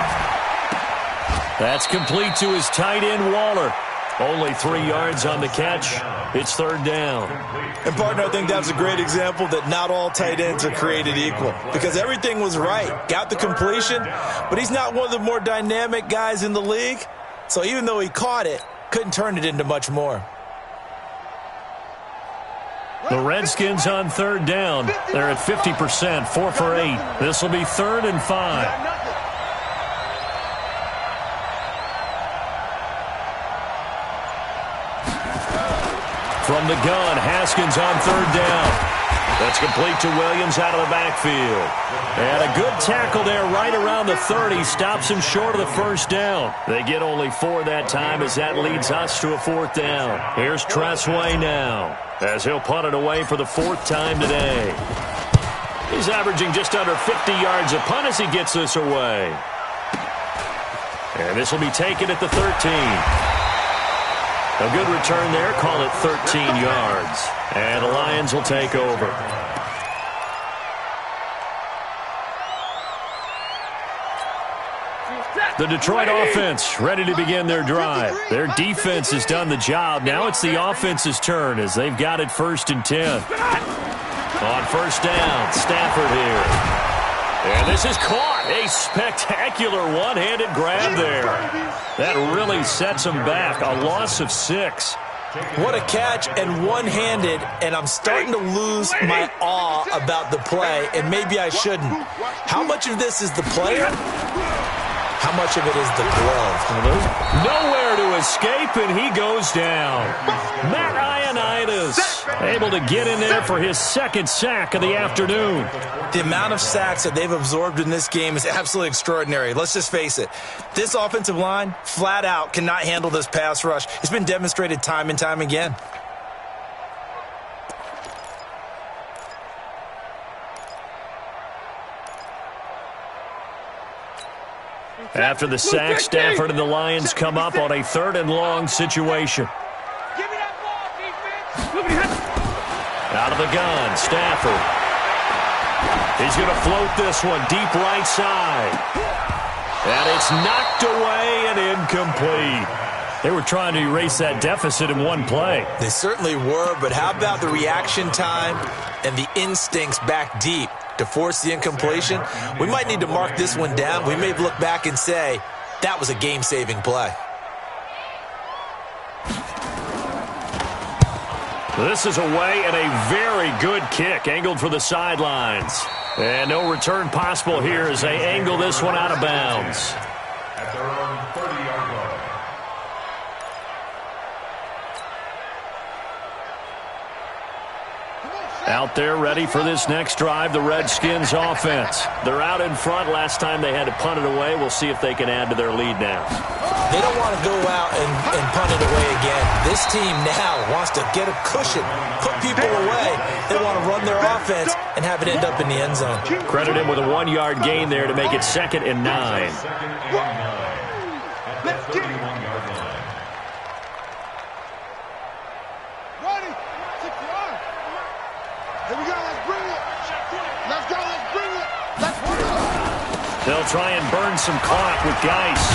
S3: That's complete to his tight end, Waller. Only 3 yards on the catch. It's 3rd down.
S7: And, partner, I think that was a great example that not all tight ends are created equal. Because everything was right. Got the completion, but he's not one of the more dynamic guys in the league. So even though he caught it, couldn't turn it into much more.
S3: The Redskins on 3rd down. They're at 50%, 4 for 8. This will be 3rd and 5. From the gun, Haskins on 3rd down. That's complete to Williams out of the backfield. And a good tackle there right around the 30. Stops him short of the 1st down. They get only 4 that time as that leads us to a 4th down. Here's Tressway now as he'll punt it away for the 4th time today. He's averaging just under 50 yards a punt as he gets this away. And this will be taken at the 13. A good return there. Call it 13 yards. And the Lions will take over. The Detroit offense ready to begin their drive. Their defense has done the job. Now it's the offense's turn as they've got it 1st and 10. On 1st down, Stafford here. And this is caught. A spectacular one-handed grab there. That really sets them back. A loss of 6.
S7: What a catch, and one-handed, and I'm starting to lose my awe about the play, and maybe I shouldn't. How much of this is the player? How much of it is the glove?
S3: Nowhere to escape, and he goes down. Matt Ioannidis able to get in there for his second sack of the afternoon.
S7: The amount of sacks that they've absorbed in this game is absolutely extraordinary. Let's just face it. This offensive line, flat out, cannot handle this pass rush. It's been demonstrated time and time again.
S3: After the sack, Stafford and the Lions come up on a 3rd and long situation.
S5: Give me that ball, defense.
S3: Out of the gun, Stafford. He's going to float this one deep right side. And it's knocked away and incomplete. They were trying to erase that deficit in one play.
S7: They certainly were, but how about the reaction time and the instincts back deep to force the incompletion? We might need to mark this one down. We may look back and say, that was a game-saving play.
S3: This is away and a very good kick, angled for the sidelines. And no return possible here as they angle this one out of bounds.
S4: At their own 30-yard line.
S3: Out there ready for this next drive, the Redskins offense. They're out in front. Last time they had to punt it away. We'll see if they can add to their lead now.
S7: They don't want to go out and punt it away again. This team now wants to get a cushion, put people away. They want to run their offense and have it end up in the end zone.
S3: Credit him with a 1-yard gain there to make it 2nd and 9.
S4: Second and 9 at the 31-yard line.
S5: Ready? 6-yard. Here we go. Let's bring it. Let's go. Let's bring it. Let's bring it.
S3: They'll try and burn some clock with Geis.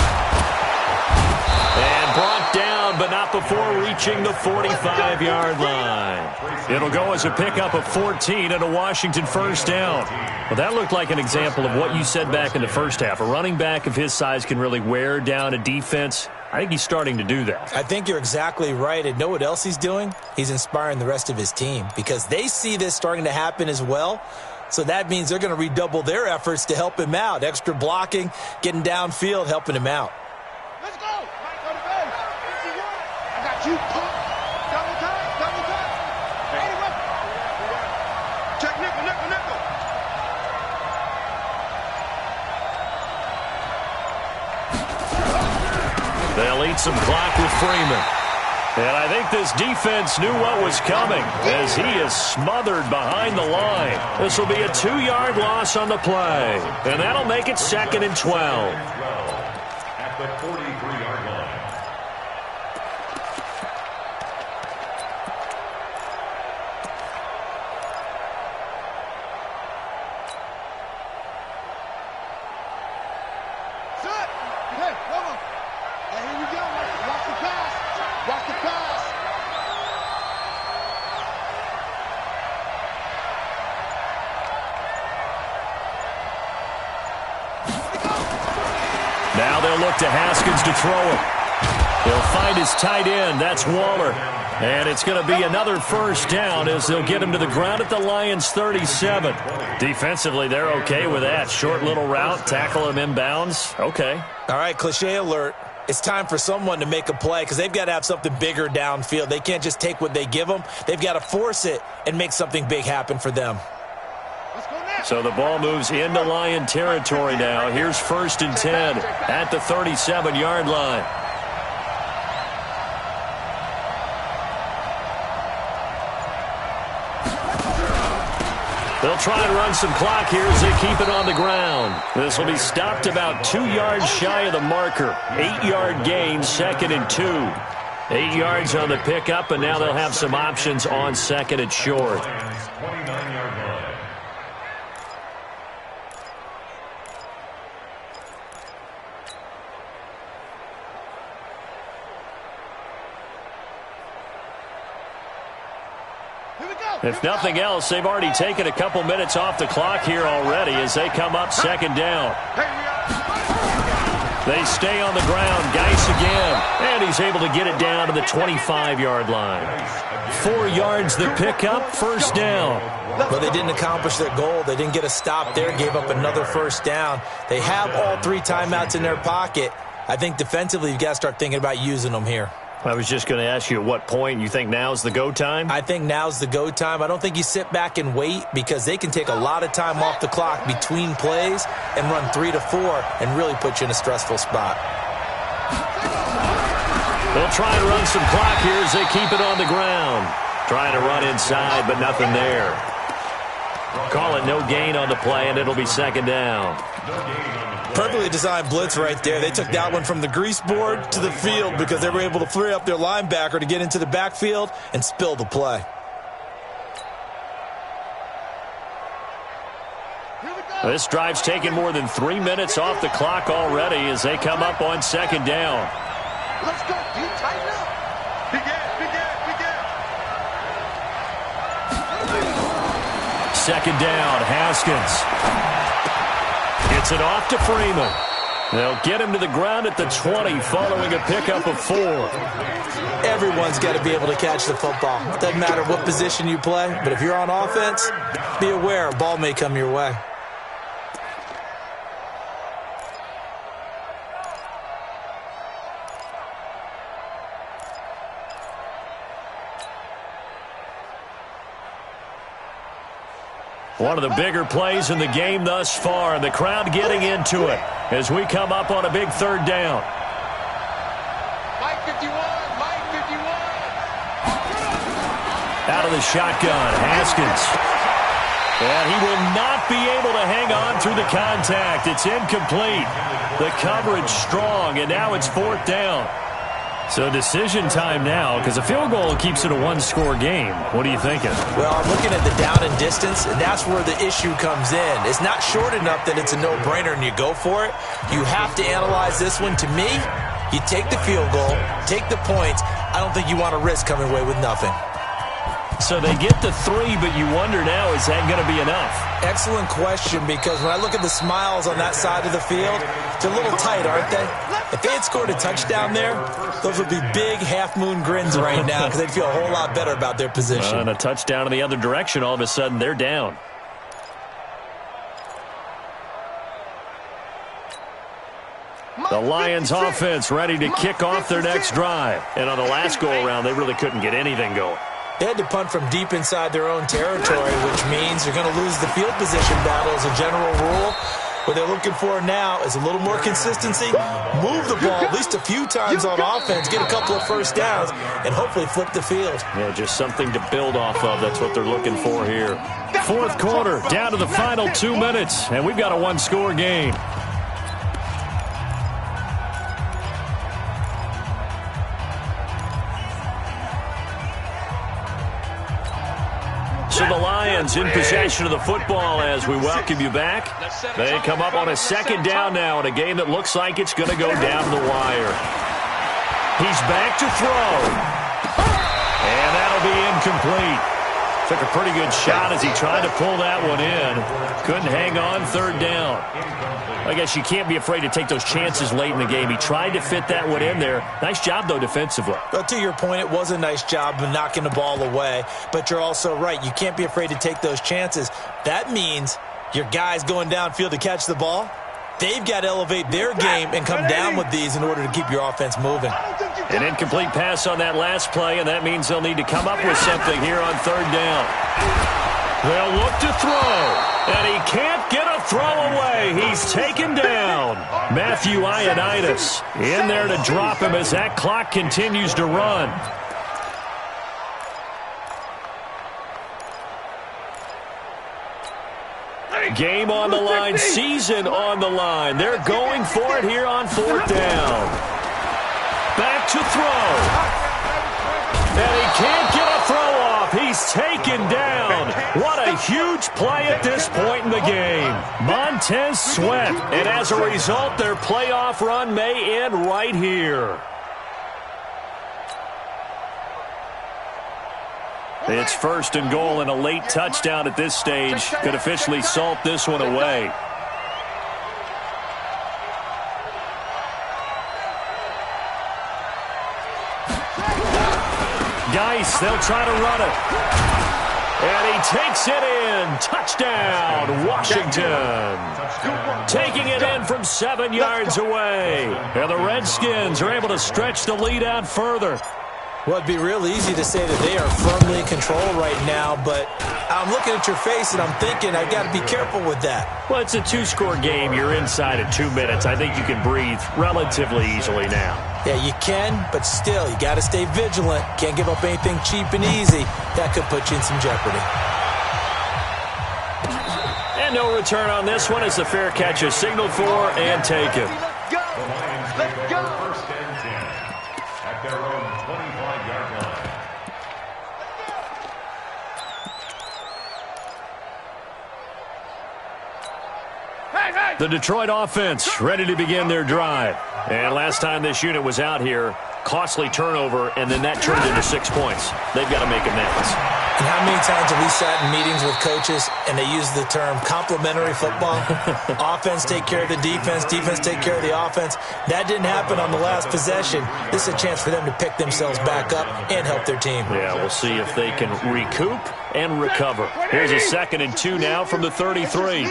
S3: And brought down, but not before reaching the 45-yard line. It'll go as a pickup of 14 and a Washington first down. Well, that looked like an example of what you said back in the first half. A running back of his size can really wear down a defense. I think he's starting to do that.
S7: I think you're exactly right. And know what else he's doing? He's inspiring the rest of his team because they see this starting to happen as well. So that means they're going to redouble their efforts to help him out. Extra blocking, getting downfield, helping him out.
S5: Let's go. Go to base. I got you. Double time. Double time. Anyway. Check nickel, nickel, nickel.
S3: They'll eat some clock with Freeman. And I think this defense knew what was coming as he is smothered behind the line. This will be a 2-yard loss on the play. And that'll make it 2nd and 12.
S4: At the 43-yard line.
S5: Set. Hey, come on. Hey, here we go. Watch the pass. Watch the pass.
S3: Now they'll look to Haskins to throw it. He'll find his tight end. That's Waller. And it's going to be another first down as they'll get him to the ground at the Lions' 37. Defensively, they're okay with that. Short little route, tackle him inbounds. Okay.
S7: All right, cliche alert. It's time for someone to make a play because they've got to have something bigger downfield. They can't just take what they give them. They've got to force it and make something big happen for them.
S5: Let's go now.
S3: So the ball moves into Lion territory now. Here's 1st and 10 at the 37-yard line. They'll try and run some clock here as they keep it on the ground. This will be stopped about 2 yards shy of the marker. 8-yard gain, 2nd and 2. 8 yards on the pickup, and now they'll have some options on 2nd and short.
S4: 29-yard line.
S5: Here we go.
S3: If nothing else, they've already taken a couple minutes off the clock here already as they come up 2nd down.
S5: Hey, we are.
S3: They stay on the ground. Geis again. And he's able to get it down to the 25-yard line. 4 yards the pickup, first down.
S7: Well, they didn't accomplish their goal. They didn't get a stop there, gave up another first down. They have all 3 timeouts in their pocket. I think defensively you've got to start thinking about using them here.
S3: I was just going to ask you at what point you think now's the go time?
S7: I think now's the go time. I don't think you sit back and wait because they can take a lot of time off the clock between plays and run 3 to 4 and really put you in a stressful spot.
S3: They'll try and run some clock here as they keep it on the ground. Trying to run inside, but nothing there. Call it no gain on the play, and it'll be second down.
S7: Perfectly designed blitz right there. They took that one from the grease board to the field because they were able to free up their linebacker to get into the backfield and spill the play.
S3: This drive's taken more than 3 minutes off the clock already as they come up on second down.
S5: Let's go, dude. Tighten up. Big ass, big ass, big ass.
S3: Second down, Haskins. Gets it off to Freeman. They'll get him to the ground at the 20 following a pickup of 4.
S7: Everyone's got to be able to catch the football. Doesn't matter what position you play, but if you're on offense, be aware a ball may come your way.
S3: One of the bigger plays in the game thus far, and the crowd getting into it as we come up on a big third down.
S5: Mike 51, Mike 51.
S3: Out of the shotgun, Haskins. And he will not be able to hang on through the contact. It's incomplete. The coverage strong, and now it's fourth down. So decision time now, because a field goal keeps it a one-score game. What are you thinking?
S7: Well, I'm looking at the down and distance, and that's where the issue comes in. It's not short enough that it's a no-brainer and you go for it. You have to analyze this one. To me, you take the field goal, take the points. I don't think you want to risk coming away with nothing.
S3: So they get the 3, but you wonder now, is that going to be enough?
S7: Excellent question, because when I look at the smiles on that side of the field, they're a little tight, aren't they? If they had scored a touchdown there, those would be big half-moon grins right now because they'd feel a whole lot better about their position.
S3: And a touchdown in the other direction, all of a sudden they're down. The Lions offense ready to kick off their next drive. And on the last go-around, they really couldn't get anything going.
S7: They had to punt from deep inside their own territory, which means you're going to lose the field position battle as a general rule. What they're looking for now is a little more consistency, move the ball at least a few times on offense, get a couple of first downs, and hopefully flip the field.
S3: Yeah, just something to build off of. That's what they're looking for here. Fourth quarter, down to the final 2 minutes, and we've got a one-score game. So the Lions in possession of the football as we welcome you back. They come up on a second down now in a game that looks like it's going to go down the wire. He's back to throw. And that'll be incomplete. Took a pretty good shot as he tried to pull that one in. Couldn't hang on, third down. I guess you can't be afraid to take those chances late in the game. He tried to fit that one in there. Nice job, though, defensively.
S7: But to your point, it was a nice job of knocking the ball away. But you're also right. You can't be afraid to take those chances. That means your guys going downfield to catch the ball, they've got to elevate their game and come down with these in order to keep your offense moving.
S3: An incomplete pass on that last play, and that means they'll need to come up with something here on third down. They'll look to throw, and he can't get a throw away. He's taken down. Matthew Ioannidis in there to drop him as that clock continues to run. Game on the line, season on the line. They're going for it here on fourth down. Back to throw. And he can't get a throw off. He's taken down. What a huge play at this point in the game. Montez Sweat. And as a result, their playoff run may end right here. It's first and goal, and a late touchdown at this stage could officially salt this one away. Geis. They'll try to run it. And he takes it in. Touchdown, Washington. Taking it in from 7 yards away. And the Redskins are able to stretch the lead out further.
S7: Well, it'd be real easy to say that they are firmly in control right now, but I'm looking at your face and I'm thinking I've got to be careful with that.
S3: Well, it's a two-score game. You're inside at 2 minutes. I think you can breathe relatively easily now.
S7: Yeah, you can, but still, you got to stay vigilant. Can't give up anything cheap and easy. That could put you in some jeopardy.
S3: And no return on this one as the fair catch is signaled for and taken.
S4: The Lions take over first and 10 at their own 25-yard line.
S3: The Detroit offense ready to begin their drive. And last time this unit was out here, costly turnover, and then that turned into 6 points. They've got to make amends.
S7: And how many times have we sat in meetings with coaches and they use the term complementary football? Offense take care of the defense, defense take care of the offense. That didn't happen on the last possession. This is a chance for them to pick themselves back up and help their team.
S3: Yeah, we'll see if they can recoup and recover. Here's a 2nd and 2 now from the 33.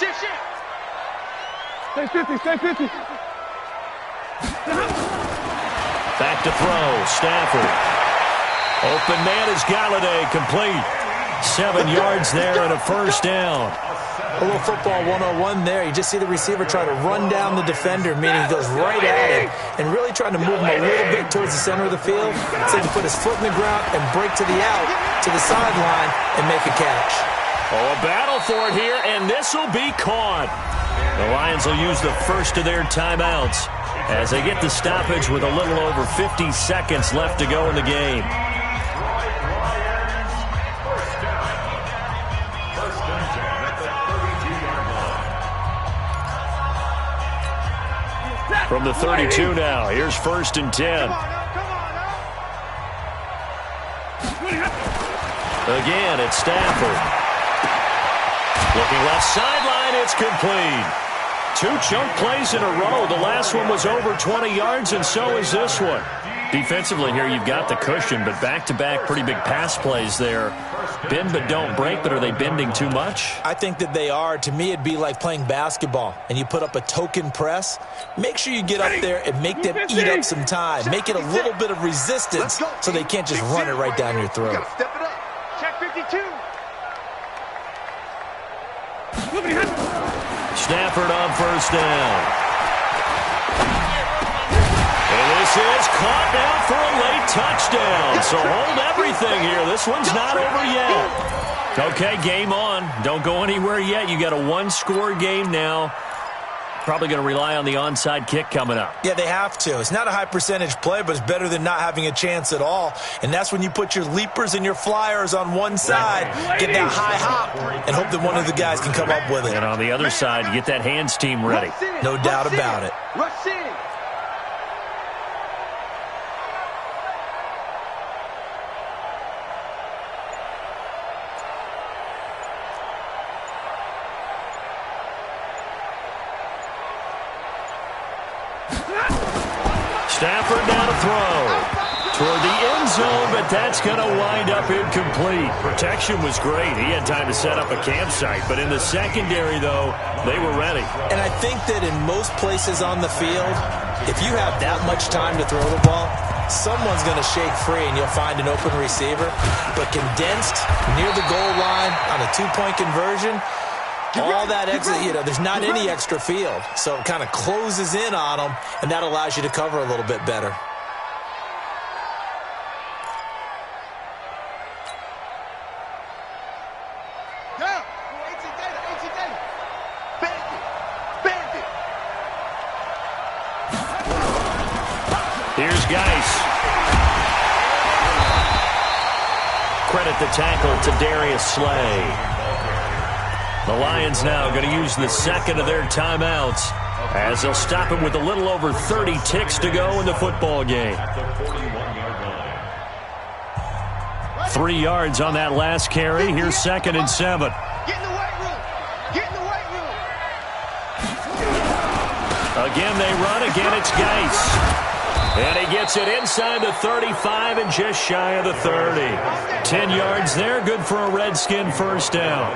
S5: Shift. Stay 50, stay 50.
S3: Back to throw, Stafford. Open man is Galladay, complete. 7 yards there and a first down.
S7: A little football 101 there. You just see the receiver try to run down the defender, meaning he goes right at him and really trying to move him a little bit towards the center of the field. Instead to put his foot in the ground and break to the out, to the sideline, and make a catch.
S3: Oh, a battle for it here, and this will be caught. The Lions will use the first of their timeouts as they get the stoppage with a little over 50 seconds left to go in the game. From the 32 now, here's 1st and 10. Again, it's Stafford. Looking left sideline, it's complete. 2 chunk plays in a row. The last one was over 20 yards, and so is this one. Defensively here, you've got the cushion, but back-to-back pretty big pass plays there. Bend but don't break, but are they bending too much?
S7: I think that they are. To me, it'd be like playing basketball, and you put up a token press. Make sure you get up there and make them eat up some time. Make it a little bit of resistance so they can't just run it right down your throat.
S5: Step it up. Check 52.
S3: Stafford on first down. And this is caught now for a late touchdown. So hold everything here. This one's not over yet. Okay, game on. Don't go anywhere yet. You got a 1-score game now. Probably going to rely on the onside kick coming up.
S7: Yeah, they have to. It's not a high percentage play, but it's better than not having a chance at all. And that's when you put your leapers and your flyers on one side, get that high hop, and hope that one of the guys can come up with it.
S3: And on the other side, you get that hands team ready.
S7: No doubt about it.
S5: Rush in.
S3: Stafford now to throw. Toward the end zone, but that's going to wind up incomplete. Protection was great. He had time to set up a campsite, but in the secondary, though, they were ready.
S7: And I think that in most places on the field, if you have that much time to throw the ball, someone's going to shake free and you'll find an open receiver. But condensed near the goal line on a 2-point conversion, all that extra, there's not any extra field. So it kind of closes in on them, and that allows you to cover a little bit better.
S3: Here's Geis. Credit the tackle to Darius Slay. The Lions now going to use the second of their timeouts as they'll stop him with a little over 30 ticks to go in the football game. 3 yards on that last carry. Here's 2nd and 7.
S5: Get in the weight room. Get in the weight room.
S3: Again, they run. Again, it's Geis. And he gets it inside the 35 and just shy of the 30. 10 yards there, good for a Redskin first down.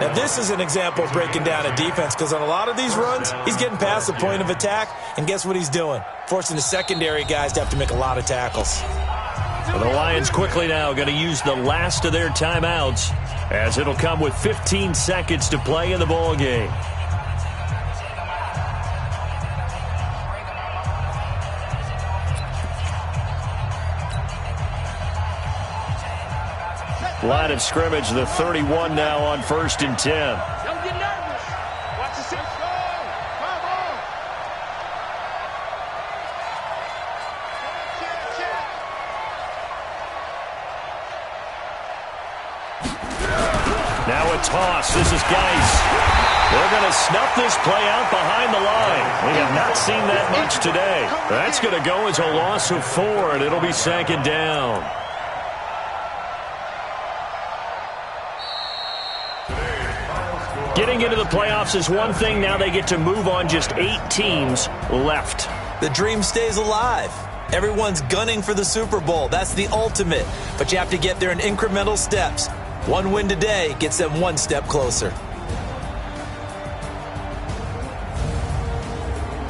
S7: Now, this is an example of breaking down a defense because on a lot of these runs, he's getting past the point of attack, and guess what he's doing? Forcing the secondary guys to have to make a lot of tackles.
S3: Well, the Lions quickly now going to use the last of their timeouts as it'll come with 15 seconds to play in the ball game. Line of scrimmage, the 31 now on 1st and 10.
S5: Don't get nervous. Watch the six. Come on.
S3: Now a toss. This is Geis. They're going to snuff this play out behind the line. We have not seen that much today. That's going to go as a loss of 4, and it'll be 2nd down. Getting into the playoffs is one thing. Now they get to move on. Just 8 teams left.
S7: The dream stays alive. Everyone's gunning for the Super Bowl. That's the ultimate. But you have to get there in incremental steps. One win today gets them one step closer.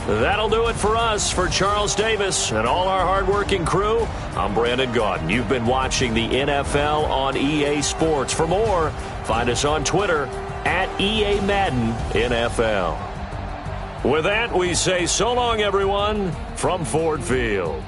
S3: That'll do it for us. For Charles Davis and all our hardworking crew, I'm Brandon Gaudin. You've been watching the NFL on EA Sports. For more, find us on Twitter at EA Madden NFL. With that, we say so long, everyone, from Ford Field.